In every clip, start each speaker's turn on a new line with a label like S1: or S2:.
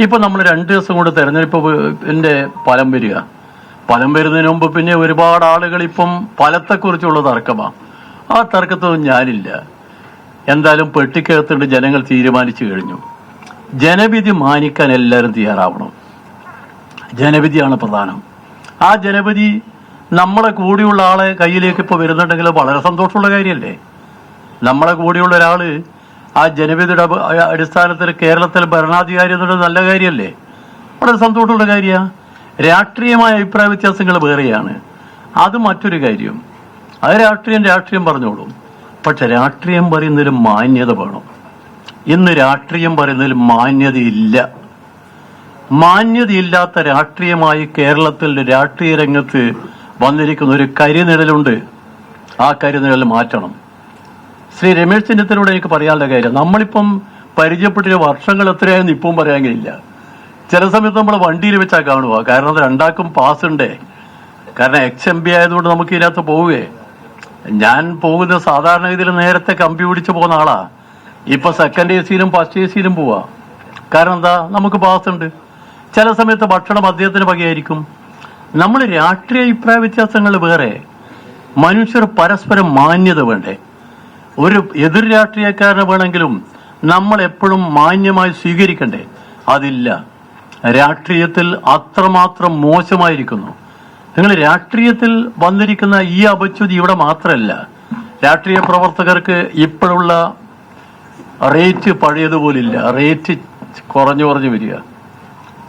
S1: ഇപ്പൊ നമ്മൾ 2 ദിവസം കൊണ്ട് തെരഞ്ഞെടുപ്പിന്റെ ഫലം വരിക. ഫലം വരുന്നതിന് മുമ്പ് പിന്നെ ഒരുപാട് ആളുകൾ ഇപ്പം ഫലത്തെക്കുറിച്ചുള്ള തർക്കമാണ്. ആ തർക്കത്തൊന്നും ഞാനില്ല. എന്തായാലും പെട്ടിക്കകത്തുണ്ട് ജനങ്ങൾ തീരുമാനിച്ചു കഴിഞ്ഞു. ജനവിധി മാനിക്കാൻ എല്ലാവരും തയ്യാറാവണം. ജനവിധിയാണ് പ്രധാനം. ആ ജനവിധി നമ്മളെ കൂടിയുള്ള ആളെ കയ്യിലേക്ക് ഇപ്പോൾ വരുന്നുണ്ടെങ്കിൽ വളരെ സന്തോഷമുള്ള കാര്യമല്ലേ? നമ്മളെ കൂടിയുള്ള ഒരാള് ആ ജനവിധിയുടെ അടിസ്ഥാനത്തിൽ കേരളത്തിൽ ഭരണാധികാരി എന്നുള്ളത് നല്ല കാര്യമല്ലേ? വളരെ സന്തോഷമുള്ള കാര്യമാണ്. രാഷ്ട്രീയമായ അഭിപ്രായ വ്യത്യാസങ്ങൾ വേറെയാണ്, അത് മറ്റൊരു കാര്യം. അത് രാഷ്ട്രീയം പറഞ്ഞോളൂ. പക്ഷെ രാഷ്ട്രീയം പറയുന്നതിൽ മാന്യത വേണം. ഇന്ന് രാഷ്ട്രീയം പറയുന്നതിൽ മാന്യതയില്ല. മാന്യതയില്ലാത്ത രാഷ്ട്രീയമായി കേരളത്തിൽ രാഷ്ട്രീയ രംഗത്ത് വന്നിരിക്കുന്ന ഒരു കരിനിഴലുണ്ട്. ആ കരിനിഴൽ മാറ്റണം. ശ്രീ രമേശ് ചെന്നിത്തലയോട് എനിക്ക് പറയാനുള്ള കാര്യം, നമ്മളിപ്പം പരിചയപ്പെട്ടിട്ട് വർഷങ്ങൾ എത്രയായെന്ന് ഇപ്പം പറയാൻ കഴിയില്ല. ചില സമയത്ത് നമ്മൾ വണ്ടിയിൽ വെച്ചാൽ കാണുക. കാരണം അത് രണ്ടാക്കും പാസ് ഉണ്ടേ. കാരണം XMP ആയതുകൊണ്ട് നമുക്ക് ഇതിനകത്ത് പോവുകയെ. ഞാൻ പോകുന്ന സാധാരണഗതിയിൽ നേരത്തെ കമ്പി പിടിച്ച് പോകുന്ന ആളാ. ഇപ്പൊ സെക്കൻഡ് AC-യിലും ഫസ്റ്റ് AC-യിലും പോവാ. കാരണം എന്താ? നമുക്ക് പാസ് ഉണ്ട്. ചില സമയത്ത് ഭക്ഷണം അദ്ദേഹത്തിന് വകയായിരിക്കും. നമ്മൾ രാഷ്ട്രീയ അഭിപ്രായ വ്യത്യാസങ്ങൾ വേറെ. മനുഷ്യർ പരസ്പരം മാന്യത വേണ്ടേ? ഒരു എതിർ രാഷ്ട്രീയക്കാരനെ വേണമെങ്കിലും നമ്മൾ എപ്പോഴും മാന്യമായി സ്വീകരിക്കണ്ടേ? അതില്ല. രാഷ്ട്രീയത്തിൽ അത്രമാത്രം മോശമായിരിക്കുന്നു. നിങ്ങൾ രാഷ്ട്രീയത്തിൽ വന്നിരിക്കുന്ന ഈ അപച്യുതി ഇവിടെ മാത്രമല്ല. രാഷ്ട്രീയ പ്രവർത്തകർക്ക് ഇപ്പോഴുള്ള റേറ്റ് പഴയതുപോലില്ല. റേറ്റ് കുറഞ്ഞു വരിക.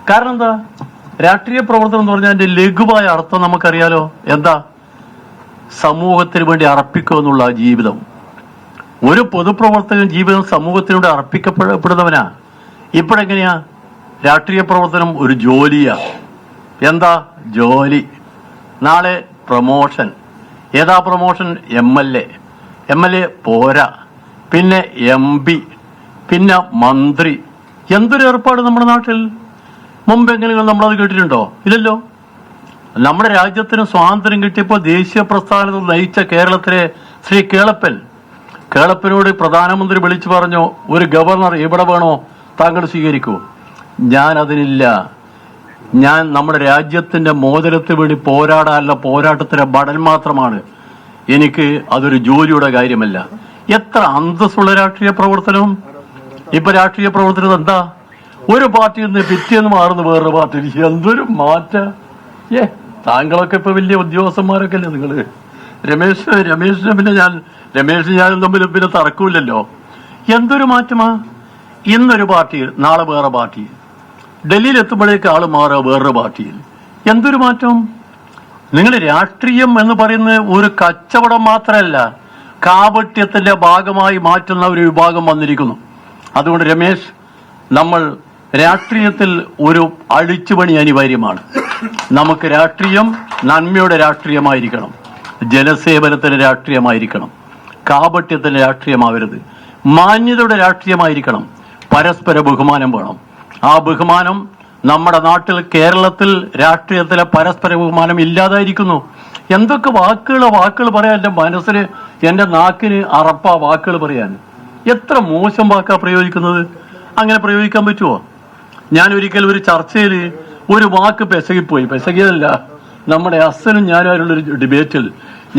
S1: കാരണം എന്താ? രാഷ്ട്രീയ പ്രവർത്തനം എന്ന് പറഞ്ഞാൽ അതിന്റെ ലഘുവായ അർത്ഥം നമുക്കറിയാലോ. എന്താ? സമൂഹത്തിന് വേണ്ടി അർപ്പിക്കുക എന്നുള്ള ജീവിതം. ഒരു പൊതുപ്രവർത്തകൻ ജീവിതം സമൂഹത്തിന് വേണ്ടി അർപ്പിക്കപ്പെടുന്നവനാ. ഇപ്പോഴെങ്ങനെയാ? രാഷ്ട്രീയ പ്രവർത്തനം ഒരു ജോലിയാ. എന്താ ജോലി? നാളെ പ്രമോഷൻ. ഏതാ പ്രമോഷൻ? MLA പോരാ, പിന്നെ MP, പിന്നെ മന്ത്രി. എന്തൊരു ഏർപ്പാട് നമ്മുടെ നാട്ടിൽ! മുമ്പെങ്കിലും നമ്മളത് കേട്ടിട്ടുണ്ടോ? ഇല്ലല്ലോ. നമ്മുടെ രാജ്യത്തിന് സ്വാതന്ത്ര്യം കിട്ടിയപ്പോൾ ദേശീയ പ്രസ്ഥാനത്തിൽ നയിച്ച കേരളത്തിലെ ശ്രീ കേളപ്പനോട് പ്രധാനമന്ത്രി വിളിച്ചു പറഞ്ഞു, ഒരു ഗവർണർ എവിടെ വേണോ താങ്കൾ സ്വീകരിക്കൂ. ഞാൻ അതിനില്ല. ഞാൻ നമ്മുടെ രാജ്യത്തിന്റെ മോചനത്തിന് വേണ്ടി പോരാടാനുള്ള പോരാട്ടത്തിന്റെ ബടൻ മാത്രമാണ്. എനിക്ക് അതൊരു ജോലിയുടെ കാര്യമല്ല. എത്ര അന്തസ്സുള്ള രാഷ്ട്രീയ പ്രവർത്തനവും! ഇപ്പൊ രാഷ്ട്രീയ പ്രവർത്തനം എന്താ? ഒരു പാർട്ടിയിൽ നിന്ന് പിറ്റേന്ന് മാറുന്ന വേറൊരു പാർട്ടി. എന്തൊരു മാറ്റ! താങ്കളൊക്കെ ഇപ്പൊ വലിയ ഉദ്യോഗസ്ഥന്മാരൊക്കെ അല്ലേ നിങ്ങള്? രമേശിനെ പിന്നെ ഞാനും തമ്മിൽ പിന്നെ തർക്കമില്ലല്ലോ. എന്തൊരു മാറ്റമാ! ഇന്നൊരു പാർട്ടിയിൽ, നാളെ വേറെ പാർട്ടിയിൽ. ഡൽഹിയിൽ എത്തുമ്പോഴേക്ക് ആള് മാറുക വേറൊരു പാർട്ടിയിൽ. എന്തൊരു മാറ്റം! നിങ്ങൾ രാഷ്ട്രീയം എന്ന് പറയുന്നത് ഒരു കച്ചവടം മാത്രമല്ല, കാപട്യത്തിന്റെ ഭാഗമായി മാറ്റുന്ന ഒരു വിഭാഗം വന്നിരിക്കുന്നു. അതുകൊണ്ട് രമേശ്, നമ്മൾ രാഷ്ട്രീയത്തിൽ ഒരു അഴിച്ചുപണി അനിവാര്യമാണ്. നമുക്ക് രാഷ്ട്രീയം നന്മയുടെ രാഷ്ട്രീയമായിരിക്കണം, ജനസേവനത്തിന്റെ രാഷ്ട്രീയമായിരിക്കണം, കാപട്യത്തിന്റെ രാഷ്ട്രീയമാവരുത്, മാന്യതയുടെ രാഷ്ട്രീയമായിരിക്കണം. പരസ്പര ബഹുമാനം വേണം. ആ ബഹുമാനം നമ്മുടെ നാട്ടിൽ, കേരളത്തിൽ രാഷ്ട്രീയത്തിലെ പരസ്പര ബഹുമാനം ഇല്ലാതായിരിക്കുന്നു. എന്തൊക്കെ വാക്കുകൾ പറയാൻ എന്റെ മനസ്സിന്, എന്റെ നാക്കിന് അറപ്പാ വാക്കുകൾ പറയാൻ. എത്ര മോശം വാക്കാ പ്രയോഗിക്കുന്നത്! അങ്ങനെ പ്രയോഗിക്കാൻ പറ്റുമോ? ഞാൻ ഒരിക്കൽ ഒരു ചർച്ചയിൽ ഒരു വാക്ക് പെസകിയതല്ല. നമ്മുടെ അസനും ഞാനുമായിട്ടുള്ളൊരു ഡിബേറ്റിൽ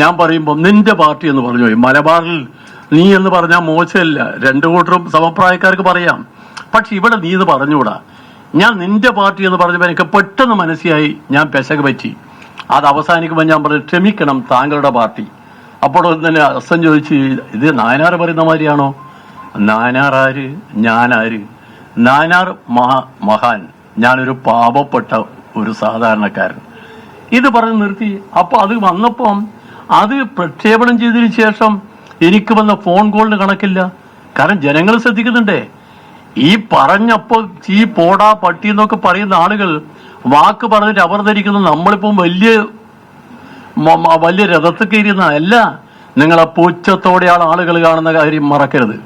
S1: ഞാൻ പറയുമ്പോൾ നിന്റെ പാർട്ടി എന്ന് പറഞ്ഞു പോയി. മലബാറിൽ നീ എന്ന് പറഞ്ഞാൽ മോശമല്ല, രണ്ടു കൂട്ടരും സമപ്രായക്കാർക്ക് പറയാം. പക്ഷെ ഇവിടെ നീ എന്ന് പറഞ്ഞുകൂടാ. ഞാൻ നിന്റെ പാർട്ടി എന്ന് പറഞ്ഞപ്പോൾ എനിക്ക് പെട്ടെന്ന് മനസ്സിലായി ഞാൻ പെശക് പറ്റി. അത് അവസാനിക്കുമ്പോൾ ഞാൻ പറഞ്ഞു, ക്ഷമിക്കണം, താങ്കളുടെ പാർട്ടി. അപ്പോൾ തന്നെ അസൻ ചോദിച്ചു, ഇത് നായനാർ പറയുന്ന മാതിരിയാണോ? നായനാർ ആര്? ഞാനാര്? നായനാർ മഹാൻ, ഞാനൊരു പാവപ്പെട്ട ഒരു സാധാരണക്കാരൻ. ഇത് പറഞ്ഞ് നിർത്തി. അപ്പൊ അത് വന്നപ്പം അത് പ്രക്ഷേപണം ചെയ്തതിനു ശേഷം എനിക്ക് വന്ന ഫോൺ കോളിന് കണക്കില്ല. കാരണം ജനങ്ങൾ ശ്രദ്ധിക്കുന്നുണ്ടേ. ഈ പറഞ്ഞപ്പോ ഈ പോടാ പട്ടി എന്നൊക്കെ പറയുന്ന ആളുകൾ വാക്ക് പറഞ്ഞിട്ട് അവർ ധരിക്കുന്നത് നമ്മളിപ്പം വലിയ രഥത്തിൽ കയറിയുന്ന അല്ല. നിങ്ങളെ പൂച്ചത്തോടെയാണ് ആളുകൾ കാണുന്ന കാര്യം മറക്കരുത്.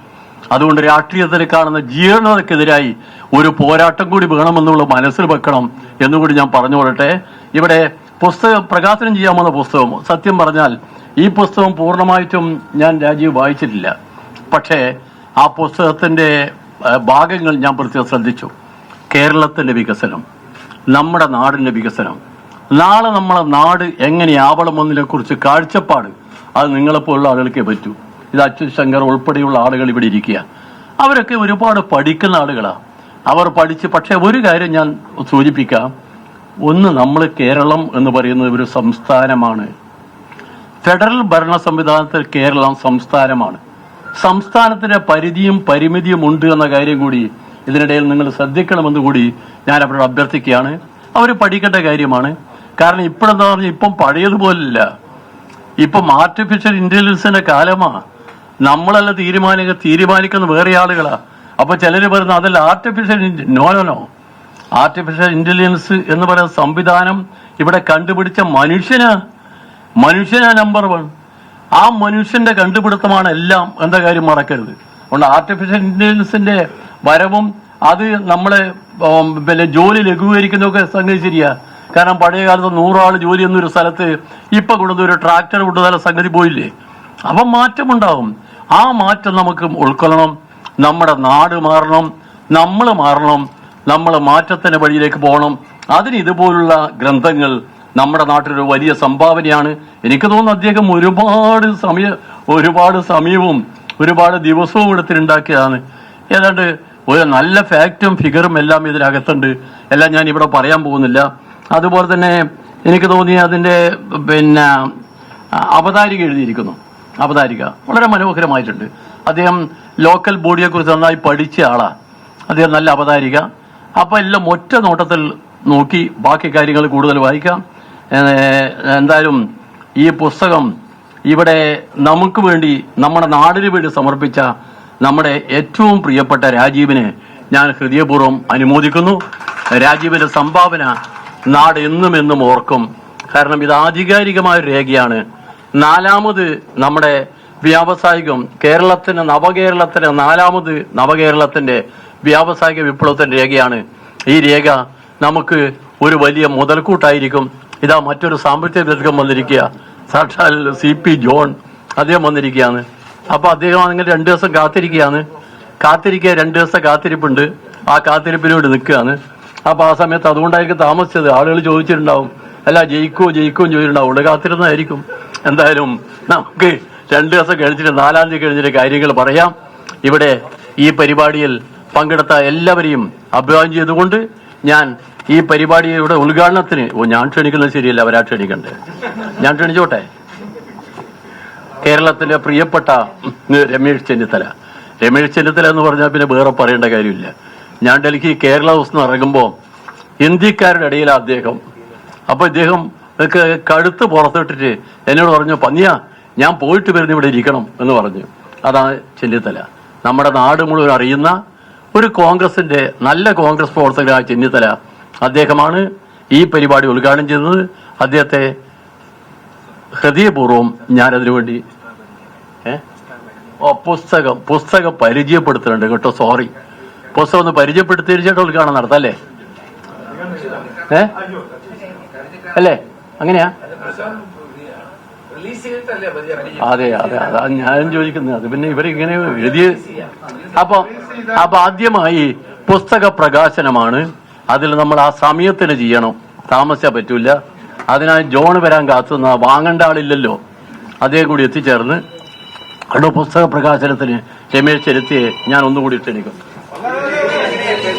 S1: അതുകൊണ്ട് രാഷ്ട്രീയത്തിൽ കാണുന്ന ജീർണതക്കെതിരായി ഒരു പോരാട്ടം കൂടി വേണമെന്നുള്ള മനസ്സിൽ വെക്കണം എന്നുകൂടി ഞാൻ പറഞ്ഞുകൊള്ളട്ടെ. ഇവിടെ പുസ്തകം പ്രകാശനം ചെയ്യാമെന്ന പുസ്തകം, സത്യം പറഞ്ഞാൽ ഈ പുസ്തകം പൂർണ്ണമായിട്ടും ഞാൻ രാജീവ് വായിച്ചിട്ടില്ല. പക്ഷേ ആ പുസ്തകത്തിന്റെ ഭാഗങ്ങൾ ഞാൻ പ്രത്യേകം ശ്രദ്ധിച്ചു. കേരളത്തിന്റെ വികസനം, നമ്മുടെ നാടിന്റെ വികസനം, നാളെ നമ്മളെ നാട് എങ്ങനെയാവണമെന്നതിനെ കുറിച്ച് കാഴ്ചപ്പാട് അത് നിങ്ങളെപ്പോലുള്ള ആളുകൾക്കേ പറ്റൂ. ഇത് അച്യുത് ശങ്കർ ഉൾപ്പെടെയുള്ള ആളുകൾ ഇവിടെ ഇരിക്കുക, അവരൊക്കെ ഒരുപാട് പഠിക്കുന്ന ആളുകളാണ്. അവർ പഠിച്ച്, പക്ഷെ ഒരു കാര്യം ഞാൻ സൂചിപ്പിക്കാം. ഒന്ന്, നമ്മൾ കേരളം എന്ന് പറയുന്നത് ഒരു സംസ്ഥാനമാണ്. ഫെഡറൽ ഭരണ സംവിധാനത്തിൽ കേരളം സംസ്ഥാനമാണ്. സംസ്ഥാനത്തിന്റെ പരിധിയും പരിമിതിയും ഉണ്ട് എന്ന കാര്യം കൂടി ഇതിനിടയിൽ നിങ്ങൾ ശ്രദ്ധിക്കണമെന്ന് കൂടി ഞാൻ അവരോട് അഭ്യർത്ഥിക്കുകയാണ്. അവർ പഠിക്കേണ്ട കാര്യമാണ്. കാരണം ഇപ്പോഴെന്താ പറഞ്ഞാൽ ഇപ്പം പഴയതുപോലില്ല. ഇപ്പം ആർട്ടിഫിഷ്യൽ ഇന്റലിജൻസിന്റെ കാലമാണ്. നമ്മളല്ല തീരുമാനിക്കുന്ന വേറെ ആളുകളാ. അപ്പൊ ചിലര് പറയുന്നത് അതല്ല ആർട്ടിഫിഷ്യൽ നോ ആർട്ടിഫിഷ്യൽ ഇന്റലിജൻസ് എന്ന് പറയുന്ന സംവിധാനം ഇവിടെ കണ്ടുപിടിച്ച മനുഷ്യനാ നമ്പർ 1. ആ മനുഷ്യന്റെ കണ്ടുപിടുത്തമാണ് എല്ലാം എന്ന കാര്യം മറക്കരുത്. അതുകൊണ്ട് ആർട്ടിഫിഷ്യൽ ഇന്റലിജൻസിന്റെ വരവും അത് നമ്മളെ പിന്നെ ജോലി ലഘൂകരിക്കുന്നതൊക്കെ സംഗതി ശരിയാ. കാരണം പഴയ കാലത്ത് 100 ആൾ ജോലി എന്നൊരു സ്ഥലത്ത് ഇപ്പൊ കൊണ്ടുവന്ന ഒരു ട്രാക്ടർ കൊണ്ടുവന്ന സംഗതി പോയില്ലേ. അപ്പം മാറ്റമുണ്ടാകും. ആ മാറ്റം നമുക്ക് ഉൾക്കൊള്ളണം. നമ്മുടെ നാട് മാറണം, നമ്മൾ മാറണം, നമ്മൾ മാറ്റത്തിന്റെ വഴിയിലേക്ക് പോകണം. അതിന് ഇതുപോലുള്ള ഗ്രന്ഥങ്ങൾ നമ്മുടെ നാട്ടിലൊരു വലിയ സംഭാവനയാണ്. എനിക്ക് തോന്നുന്നു അദ്ദേഹം ഒരുപാട് സമയവും ഒരുപാട് ദിവസവും എടുത്തിട്ടുണ്ടാക്കിയതാണ്. ഏതാണ്ട് ഒരു നല്ല ഫാക്റ്റും ഫിഗറും എല്ലാം ഇതിനകത്തുണ്ട്. എല്ലാം ഞാൻ ഇവിടെ പറയാൻ പോകുന്നില്ല. അതുപോലെ തന്നെ എനിക്ക് തോന്നി അതിന്റെ പിന്നെ അവതാരിക എഴുതിയിരിക്കുന്നു. അവതാരിക വളരെ മനോഹരമായിട്ടുണ്ട്. അദ്ദേഹം ലോക്കൽ ബോഡിയെ കുറിച്ച് നന്നായി പഠിച്ച ആളാണ്. അദ്ദേഹം നല്ല അവതാരിക. അപ്പൊ എല്ലാം ഒറ്റ നോട്ടത്തിൽ നോക്കി ബാക്കി കാര്യങ്ങൾ കൂടുതൽ വായിക്കാം. എന്തായാലും ഈ പുസ്തകം ഇവിടെ നമുക്ക് വേണ്ടി, നമ്മുടെ നാടിന് വേണ്ടി സമർപ്പിച്ച നമ്മുടെ ഏറ്റവും പ്രിയപ്പെട്ട രാജീവിനെ ഞാൻ ഹൃദയപൂർവ്വം അനുമോദിക്കുന്നു. രാജീവിന്റെ സംഭാവന നാട് എന്നും ഓർക്കും. കാരണം ഇത് ആധികാരികമായ ഒരു രേഖയാണ്. 4ാമത് നമ്മുടെ വ്യാവസായികം കേരളത്തിന്റെ നവകേരളത്തിന്റെ വ്യാവസായിക വിപ്ലവത്തിന്റെ രേഖയാണ്. ഈ രേഖ നമുക്ക് ഒരു വലിയ മുതൽക്കൂട്ടായിരിക്കും. ഇതാ മറ്റൊരു സാമ്പത്തിക വിദഗ്ധൻ വന്നിരിക്കുക, സാക്ഷാൽ CP ജോൺ, അദ്ദേഹം വന്നിരിക്കുകയാണ്. അപ്പൊ അദ്ദേഹം അങ്ങനെ 2 ദിവസം കാത്തിരിക്കുക 2 ദിവസം കാത്തിരിപ്പുണ്ട്. ആ കാത്തിരിപ്പിനോട് നിൽക്കുകയാണ്. അപ്പൊ ആ സമയത്ത് അതുകൊണ്ടായിരിക്കും താമസിച്ചത്. ആളുകൾ ചോദിച്ചിട്ടുണ്ടാവും, അല്ല ജയിക്കോ ചോദിച്ചിട്ടുണ്ടാവും, അവിടെ കാത്തിരുന്നായിരിക്കും. എന്തായാലും നമുക്ക് 2 ദിവസം കഴിഞ്ഞിട്ട് 4-ാം തീയതി കഴിഞ്ഞിട്ട് കാര്യങ്ങൾ പറയാം. ഇവിടെ ഈ പരിപാടിയിൽ പങ്കെടുത്ത എല്ലാവരെയും അഭിവാദ്യം ചെയ്തുകൊണ്ട് ഞാൻ ഈ പരിപാടിയുടെ ഉദ്ഘാടനത്തിന് ഞാൻ ക്ഷണിക്കുന്നത് ശരിയല്ല, അവരാ ക്ഷണിക്കണ്ടേ, ഞാൻ ക്ഷണിച്ചോട്ടെ. കേരളത്തിലെ പ്രിയപ്പെട്ട രമേശ് ചെന്നിത്തല എന്ന് പറഞ്ഞാൽ പിന്നെ വേറെ പറയേണ്ട കാര്യമില്ല. ഞാൻ ഡൽഹി കേരള ഹൗസ് നിന്ന് ഇറങ്ങുമ്പോൾ ഹിന്ദിക്കാരുടെ ഇടയിലാണ് അദ്ദേഹം. അപ്പൊ ഇദ്ദേഹം കഴുത്ത് പുറത്തിട്ടിട്ട് എന്നോട് പറഞ്ഞു, പന്നിയാ ഞാൻ പോയിട്ട് വരുന്ന ഇവിടെ ഇരിക്കണം എന്ന് പറഞ്ഞു. അതാണ് ചെന്നിത്തല. നമ്മുടെ നാട് മുഴുവൻ അറിയുന്ന ഒരു കോൺഗ്രസിന്റെ നല്ല കോൺഗ്രസ് പ്രവർത്തകനായ ചെന്നിത്തല അദ്ദേഹമാണ് ഈ പരിപാടി ഉദ്ഘാടനം ചെയ്തത്. അദ്ദേഹത്തെ ഹൃദയപൂർവ്വം ഞാനതിനു വേണ്ടി പുസ്തകം പരിചയപ്പെടുത്തുന്നുണ്ട് കേട്ടോ. സോറി, പുസ്തകം ഒന്ന് പരിചയപ്പെടുത്തി ചേട്ടാ ഉദ്ഘാടനം നടത്തല്ലേ? അല്ലേ? അങ്ങനെയാ? അതെ അതാ ഞാൻ ചോദിക്കുന്നത്. അത് പിന്നെ ഇവരിങ്ങനെ എഴുതിയ അപ്പൊ ആദ്യമായി പുസ്തക പ്രകാശനമാണ്. അതിൽ നമ്മൾ ആ സമയത്തിന് ചെയ്യണം, താമസിച്ചാൽ പറ്റൂല. അതിനായി ജോൺ വരാൻ കാത്തുന്ന വാങ്ങേണ്ട ആളില്ലല്ലോ, അദ്ദേഹം കൂടി എത്തിച്ചേർന്ന് പുസ്തക പ്രകാശനത്തിന് രമേശ് ചെന്നിത്തലയെ ഞാൻ ഒന്നുകൂടി ക്ഷണിക്കും.